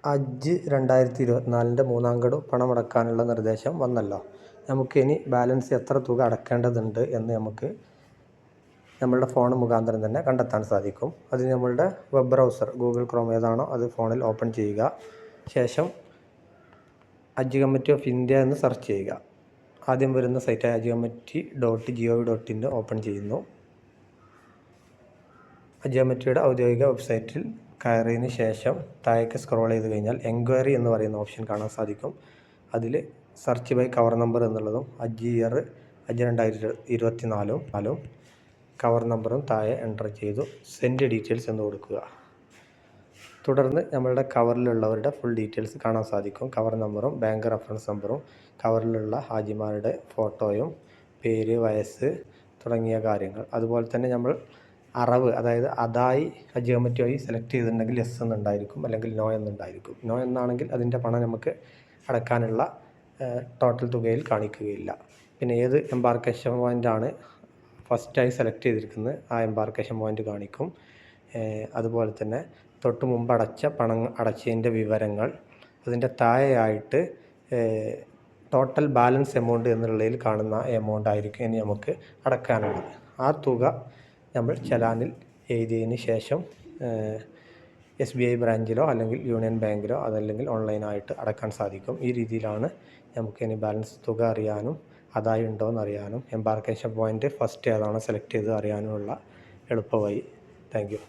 ഹജ്ജ് 2024 മൂന്നാം ഗഡു പണമടയ്ക്കാനുള്ള നിർദ്ദേശം വന്നല്ലോ. നമുക്കിനി ബാലൻസ് എത്ര തുക അടയ്ക്കേണ്ടതുണ്ട് എന്ന് നമുക്ക് നമ്മളുടെ ഫോൺ മുഖാന്തരം തന്നെ കണ്ടെത്താൻ സാധിക്കും. അതിന് നമ്മളുടെ വെബ് ബ്രൗസർ ഗൂഗിൾ ക്രോം ഏതാണോ അത് ഫോണിൽ ഓപ്പൺ ചെയ്യുക. ശേഷം ഹജ്ജ് കമ്മിറ്റി ഓഫ് ഇന്ത്യ എന്ന് സെർച്ച് ചെയ്യുക. ആദ്യം വരുന്ന സൈറ്റായ hajjcommittee.gov.in ഓപ്പൺ ചെയ്യുന്നു. ഹജ്ജ് കമ്മിറ്റിയുടെ ഔദ്യോഗിക വെബ്സൈറ്റിൽ കയറിയതിന് ശേഷം താഴേക്ക് സ്ക്രോൾ ചെയ്ത് കഴിഞ്ഞാൽ എൻക്വയറി എന്ന് പറയുന്ന ഓപ്ഷൻ കാണാൻ സാധിക്കും. അതിൽ സെർച്ച് ബൈ കവർ നമ്പർ എന്നുള്ളതും ഹജ്ജ് ഇയർ ഹജ്ജ് 2024 കവർ നമ്പറും താഴെ എൻ്റർ ചെയ്തു സെൻഡ് ഡീറ്റെയിൽസ് എന്ന് കൊടുക്കുക. തുടർന്ന് നമ്മളുടെ കവറിലുള്ളവരുടെ ഫുൾ ഡീറ്റെയിൽസ് കാണാൻ സാധിക്കും. കവർ നമ്പറും ബാങ്ക് റെഫറൻസ് നമ്പറും കവറിലുള്ള ഹാജിമാരുടെ ഫോട്ടോയും പേര്, വയസ്സ് തുടങ്ങിയ കാര്യങ്ങൾ. അതുപോലെ തന്നെ നമ്മൾ അറവ്, അതായത് അതായി ഹജ്ജ് കമ്മിറ്റി വഴി സെലക്ട് ചെയ്തിട്ടുണ്ടെങ്കിൽ യെസ് എന്നുണ്ടായിരിക്കും, അല്ലെങ്കിൽ നോ എന്നുണ്ടായിരിക്കും. നോ എന്നാണെങ്കിൽ അതിൻ്റെ പണം നമുക്ക് അടയ്ക്കാനുള്ള ടോട്ടൽ തുകയിൽ കാണിക്കുകയില്ല. പിന്നെ ഏത് എംബാർക്കേഷൻ പോയിൻ്റാണ് ഫസ്റ്റായി സെലക്ട് ചെയ്തിരിക്കുന്നത് ആ എംബാർക്കേഷൻ പോയിൻ്റ് കാണിക്കും. അതുപോലെ തന്നെ തൊട്ട് മുമ്പ് പണം അടച്ചതിൻ്റെ വിവരങ്ങൾ, അതിൻ്റെ താഴെയായിട്ട് ടോട്ടൽ ബാലൻസ് എമൗണ്ട് എന്നുള്ളതിൽ കാണുന്ന എമൗണ്ട് ആയിരിക്കും ഇനി നമുക്ക് അടയ്ക്കാനുള്ളത്. ആ തുക നമ്മൾ ചലാനിൽ എഴുതിയതിന് ശേഷം SBI ബ്രാഞ്ചിലോ അല്ലെങ്കിൽ യൂണിയൻ ബാങ്കിലോ അതല്ലെങ്കിൽ ഓൺലൈനായിട്ട് അടയ്ക്കാൻ സാധിക്കും. ഈ രീതിയിലാണ് നമുക്കിനി ബാലൻസ് തുക അറിയാനും അതായി ഉണ്ടോ എന്ന് അറിയാനും എംബാർക്കേഷൻ പോയിൻ്റ് ഫസ്റ്റ് ഏതാണോ സെലക്ട് ചെയ്ത് അറിയാനുമുള്ള എളുപ്പവഴി. Thank you.